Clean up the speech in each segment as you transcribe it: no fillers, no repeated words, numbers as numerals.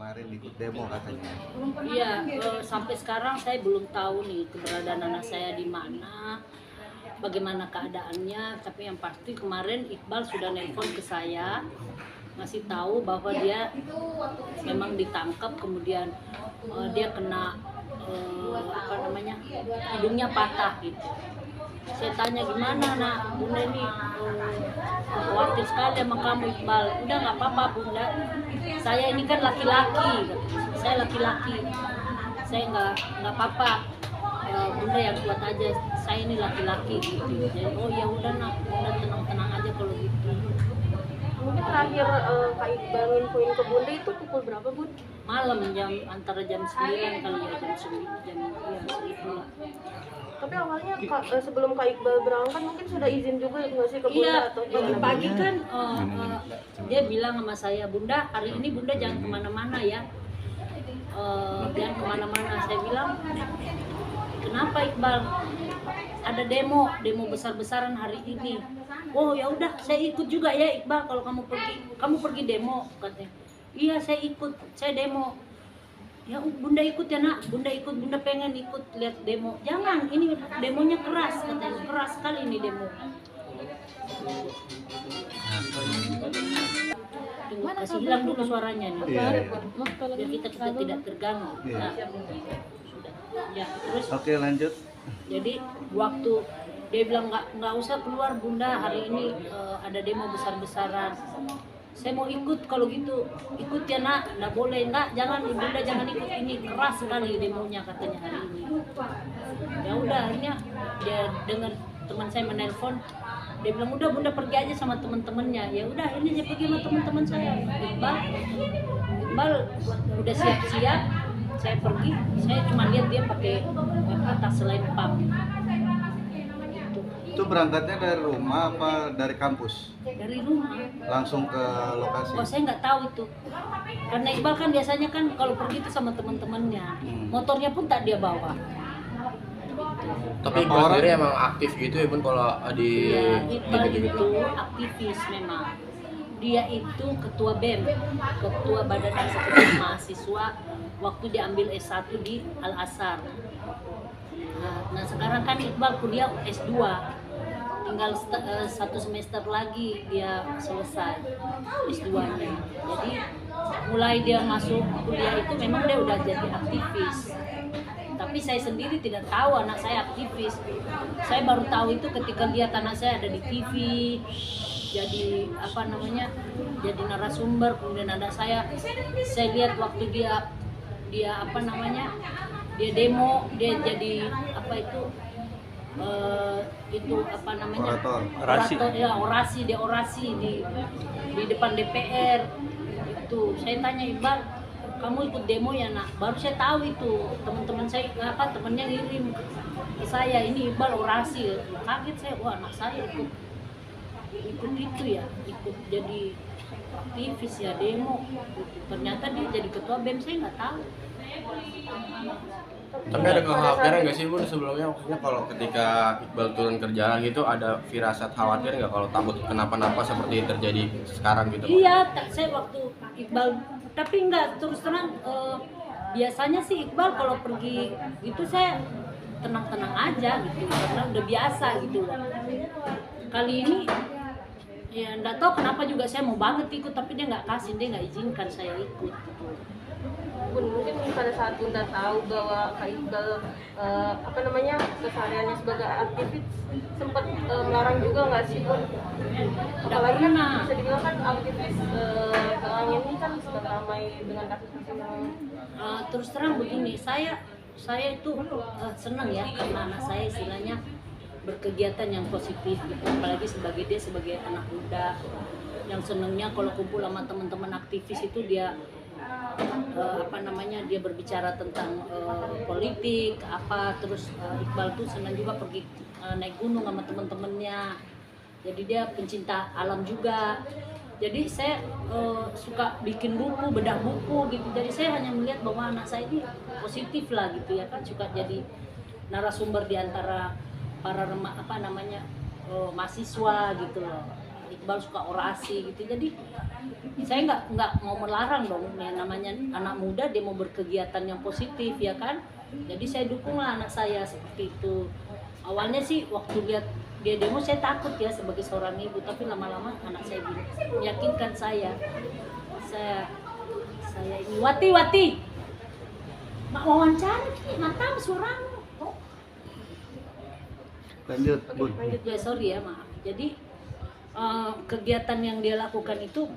kemarin ikut demo katanya. Iya, sampai sekarang saya belum tahu nih keberadaan anak saya di mana, bagaimana keadaannya. Tapi yang pasti kemarin Iqbal sudah nelpon ke saya, ngasih tahu bahwa dia memang ditangkap, kemudian dia kena apa namanya, hidungnya patah gitu. Saya tanya, gimana nak, bunda ini khawatir sekali sama kamu Iqbal. Udah nggak apa-apa bunda, saya ini kan laki-laki, saya laki-laki, saya nggak apa-apa, bunda yang kuat aja, saya ini laki-laki gitu. Jadi oh ya udah nak, bunda tenang-tenang aja kalau gitu. Mungkin terakhir Kak Iqbal nginfoin ke Bunda itu pukul berapa Bun? Malam antara jam 9 kali ya, jam 9 ya segitu lah. Tapi awalnya sebelum Kak Iqbal berangkat mungkin sudah izin juga nggak sih ke Bunda Iya, atau gimana? pagi kan dia bilang sama saya, bunda hari ini bunda jangan kemana-mana ya, jangan kemana-mana. Saya bilang, kenapa Iqbal? Ada demo besar-besaran hari ini. Oh ya udah, saya ikut juga ya Iqbal, kalau kamu pergi demo katanya. Iya saya ikut, saya demo. Ya bunda ikut ya nak, bunda ikut, bunda pengen ikut lihat demo. Jangan, ini demonya keras katanya, keras sekali ini demo. Tunggu, kasih hilang dulu suaranya nih, biar kita tidak terganggu. Nah, ya terus. Oke, lanjut. Jadi waktu dia bilang nggak usah keluar bunda, hari ini ada demo besar-besaran. Saya mau ikut, kalau gitu ikut ya nak, nggak boleh, nggak, jangan bunda, jangan ikut, ini keras sekali demonya katanya hari ini. Ya udah, akhirnya dia dengar teman saya menelpon, dia bilang udah bunda pergi aja sama teman-temannya. Ya udah, ini saya pergi sama teman-teman saya. Iqbal udah siap-siap, saya pergi, saya cuma lihat dia pakai tas selain pump. Itu berangkatnya dari rumah apa dari kampus? Dari rumah. Langsung ke lokasi? Oh saya nggak tahu itu, karena Iqbal kan biasanya kan kalau pergi itu sama teman-temannya, motornya pun tak dia bawa. Tapi Iqbal sendiri emang aktif gitu ya Bun kalau di Iya, Iqbal itu aktivis memang. Dia itu ketua BEM, ketua Badan Eksekutif Mahasiswa waktu diambil S1 di Al-Azhar. Nah sekarang kan Iqbal kuliah S2, tinggal 1 semester lagi dia selesai S2-nya. Jadi mulai dia masuk kuliah itu memang dia udah jadi aktivis. Tapi saya sendiri tidak tahu anak saya aktivis. Saya baru tahu itu ketika lihat anak saya ada di TV, jadi apa namanya, jadi narasumber. Kemudian ada saya lihat waktu dia apa namanya, dia demo, dia jadi apa itu apa namanya, orator ya, orasi di depan DPR itu. Saya tanya Iqbal, kamu ikut demo ya nak? Baru saya tahu itu, teman-teman saya temannya ngirim ke saya, ini Iqbal orasi. Kaget saya, wah anak saya ikut itu ya, ikut jadi aktivis ya, demo. Ternyata dia jadi ketua BEM, saya nggak tahu. Tapi ada kekhawatiran nggak sih Bun sebelumnya, maksudnya kalau ketika Iqbal turun ke jalan gitu ada firasat khawatir nggak kalau takut kenapa-napa seperti terjadi sekarang gitu? Iya, saya waktu Iqbal, tapi nggak, terus terang biasanya sih Iqbal kalau pergi itu saya tenang-tenang aja gitu, karena udah biasa gitu loh. Kali ini ya nggak tahu kenapa juga saya mau banget ikut, tapi dia nggak kasih, dia nggak izinkan saya ikut gitu. Bun, mungkin pada saat Bunda tahu bahwa Kak Iqbal apa namanya, kesehariannya sebagai aktivis sempat melarang juga nggak sih Bun? Apalagi kan bisa dibilang kan aktivis Kelangen ini kan sedang ramai dengan kasus-kasus yang terus terang begini, saya itu senang ya, karena anak saya istilahnya berkegiatan yang positif gitu. Apalagi dia sebagai anak muda yang senangnya kalau kumpul sama teman-teman aktivis itu dia apa namanya, dia berbicara tentang politik apa. Terus Iqbal tuh senang juga pergi naik gunung sama teman-temannya, jadi dia pencinta alam juga. Jadi saya suka bikin buku, bedah buku gitu. Jadi saya hanya melihat bahwa anak saya ini positif lah gitu ya kan, suka jadi narasumber di antara para mahasiswa gitu loh. Iqbal suka orasi gitu. Jadi saya nggak mau melarang dong, ya, namanya anak muda dia mau berkegiatan yang positif ya kan. Jadi saya dukunglah anak saya seperti itu. Awalnya sih waktu lihat dia demo saya takut ya sebagai seorang ibu, tapi lama-lama anak saya meyakinkan saya ini Wati mak wawancara mata suaramu. Oh. Lanjut, Bun. Ya sorry ya maaf. Jadi kegiatan yang dia lakukan itu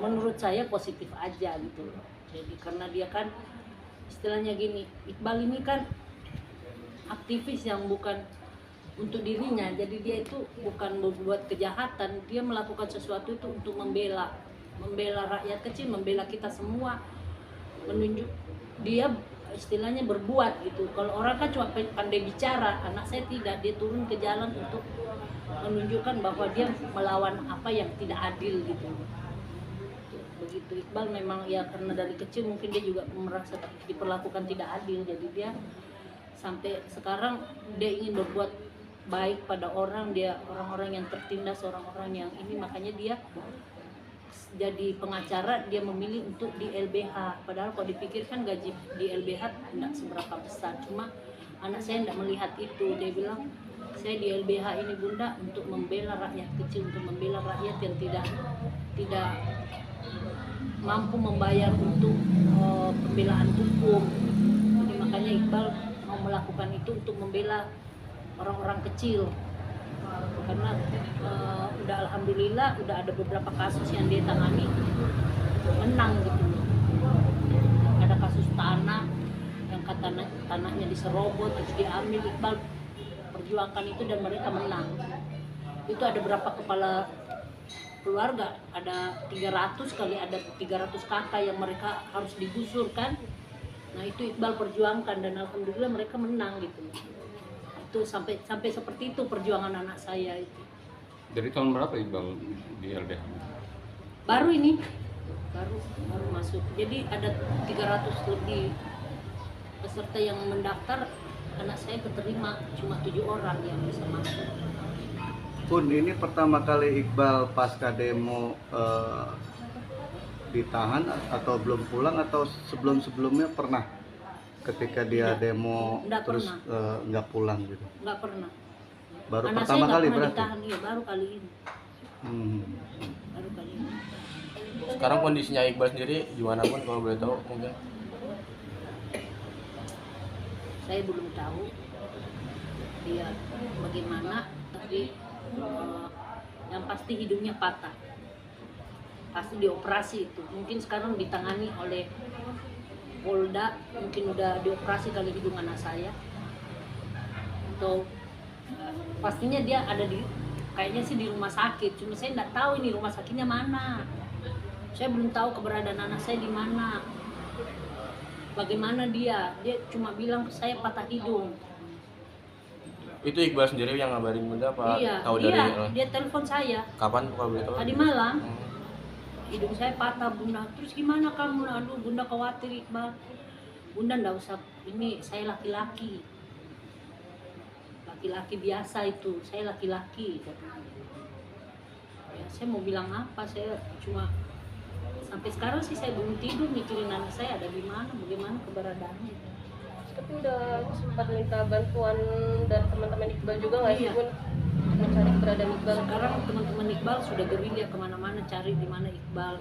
menurut saya positif aja gitu loh. Jadi karena dia kan istilahnya gini, Iqbal ini kan aktivis yang bukan untuk dirinya, jadi dia itu bukan membuat kejahatan, dia melakukan sesuatu itu untuk membela rakyat kecil, membela kita semua, menunjuk dia istilahnya berbuat gitu. Kalau orang kan cuma pandai bicara, anak saya tidak, dia turun ke jalan untuk menunjukkan bahwa dia melawan apa yang tidak adil gitu. Begitu. Iqbal memang ya karena dari kecil mungkin dia juga merasa diperlakukan tidak adil, jadi dia sampai sekarang dia ingin berbuat baik pada orang, dia orang-orang yang tertindas, orang-orang yang ini, makanya dia jadi pengacara, dia memilih untuk di LBH. Padahal kalau dipikirkan gaji di LBH tidak seberapa besar, cuma anak saya tidak melihat itu. Dia bilang, saya di LBH ini Bunda untuk membela rakyat kecil, untuk membela rakyat yang tidak mampu membayar untuk pembelaan hukum. Jadi makanya Iqbal mau melakukan itu untuk membela orang-orang kecil. Karena udah alhamdulillah udah ada beberapa kasus yang dia tangani menang gitu. Ada kasus tanah yang tanahnya diserobot terus diambil, Iqbal perjuangkan itu dan mereka menang. Itu ada berapa kepala keluarga, ada 300 kali, ada 300 kakak yang mereka harus digusur kan. Nah itu Iqbal perjuangkan dan alhamdulillah mereka menang gitu. Itu sampai seperti itu perjuangan anak saya itu. Dari tahun berapa Iqbal di LBH? Baru ini, baru masuk. Jadi ada 300 lebih peserta yang mendaftar, anak saya keterima cuma 7 orang yang bisa masuk. Bun, ini pertama kali Iqbal pasca demo ditahan atau belum pulang, atau sebelum-sebelumnya pernah ketika dia demo Nggak terus nggak pulang gitu? Nggak pernah. Baru Anak pertama saya kali nggak pernah berarti? ditahan, iya baru kali ini. Baru kali ini. Sekarang kondisinya Iqbal sendiri gimana pun kalau boleh tahu mungkin? Saya belum tahu dia bagaimana, tapi yang pasti hidungnya patah, pasti dioperasi itu. Mungkin sekarang ditangani oleh Polda, mungkin udah dioperasi kali hidung anak saya. Atau pastinya dia ada di, kayaknya sih di rumah sakit. Cuma saya nggak tahu ini rumah sakitnya mana. Saya belum tahu keberadaan anak saya di mana. Bagaimana dia cuma bilang saya patah hidung. Itu Iqbal sendiri yang ngabarin Bunda apa Iya, tahu dari dia telepon saya kapan kalau boleh tahu? tadi malam. Hidung saya patah Bunda, terus gimana kamu? Aduh Bunda khawatir Iqbal. Bunda nggak usah, ini saya laki-laki biasa itu, saya laki-laki. Ya, saya mau bilang apa, saya cuma sampai sekarang sih saya belum tidur mikirin anak saya ada di mana, bagaimana keberadaannya. Tapi udah sempat minta bantuan dari teman-teman Iqbal juga nggak sih Iya. Bun? Mencari keberadaan Iqbal. Sekarang teman-teman Iqbal sudah gerilya kemana-mana cari di mana Iqbal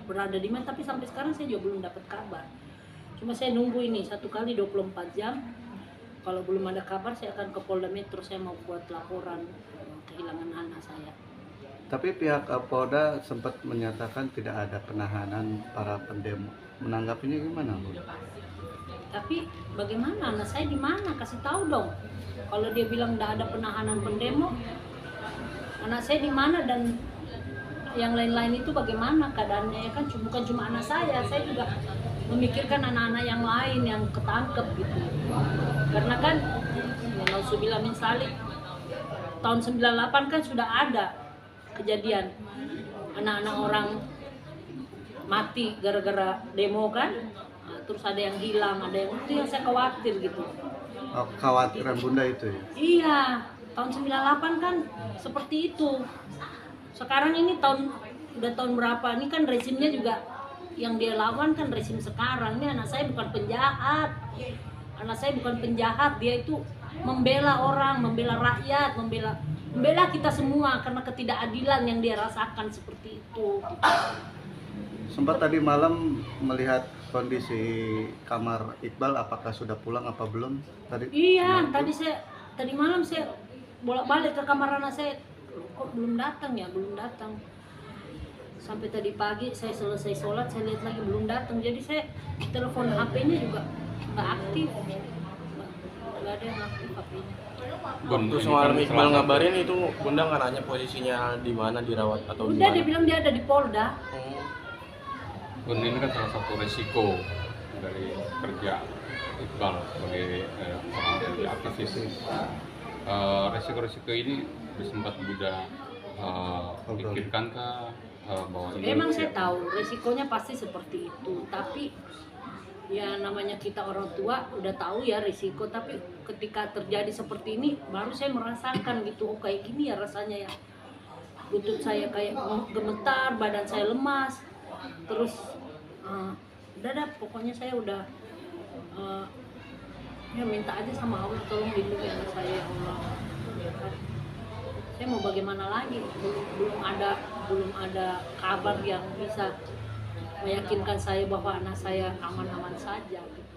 berada di mana, tapi sampai sekarang saya juga belum dapat kabar. Cuma saya nunggu ini 1 kali 24 jam. Kalau belum ada kabar saya akan ke Polda Metro, saya mau buat laporan kehilangan anak saya. Tapi pihak Polda sempat menyatakan tidak ada penahanan para pendemo. Menanggapinya gimana, Bu? Tapi bagaimana anak saya di mana? Kasih tahu dong. Kalau dia bilang tidak ada penahanan pendemo, anak saya di mana dan yang lain-lain itu bagaimana keadaannya? Ya kan bukan cuma anak saya juga memikirkan anak-anak yang lain yang ketangkep gitu. Karena kan ya Nauzubillah min dzalik, tahun 98 kan sudah ada kejadian anak-anak orang mati gara-gara demo kan. Nah, terus ada yang hilang, ada yang itu yang saya khawatir gitu. Oh, kekhawatiran Bunda itu ya? Iya, tahun 98 kan seperti itu. Sekarang ini udah tahun berapa? Ini kan rezimnya juga yang dia lawan kan rezim sekarang. Ini anak saya bukan penjahat. Anak saya bukan penjahat, dia itu membela orang, membela rakyat, membela kita semua karena ketidakadilan yang dia rasakan seperti itu. Sempat tadi malam melihat kondisi kamar Iqbal, apakah sudah pulang apa belum? Iya, tadi malam saya bolak-balik ke kamar anak saya, kok belum datang ya, belum datang. Sampai tadi pagi saya selesai sholat, saya lihat lagi belum datang. Jadi saya telepon HP-nya juga nggak aktif, nggak ada yang aktif HP-nya. Waktu semalam Iqbal ngabarin itu Bunda nggak nanya posisinya di mana, dirawat atau di Udah mana? dia bilang dia ada di Polda. Bun, ini kan salah satu resiko dari kerja Iqbal sebagai seorang aktivis. Resiko-resiko ini sempat Bunda pikirkankah bahwa ini Memang saya tahu resikonya pasti seperti itu, tapi ya namanya kita orang tua udah tahu ya risiko, tapi ketika terjadi seperti ini baru saya merasakan gitu, oh kayak gini ya rasanya ya, lutut saya kayak gemetar, badan saya lemas, terus udah dah pokoknya saya udah ya minta aja sama Allah tolong lindungi anak saya ya Allah. Ya kan? Saya mau bagaimana lagi, belum ada kabar yang bisa meyakinkan saya bahwa anak saya aman-aman saja gitu.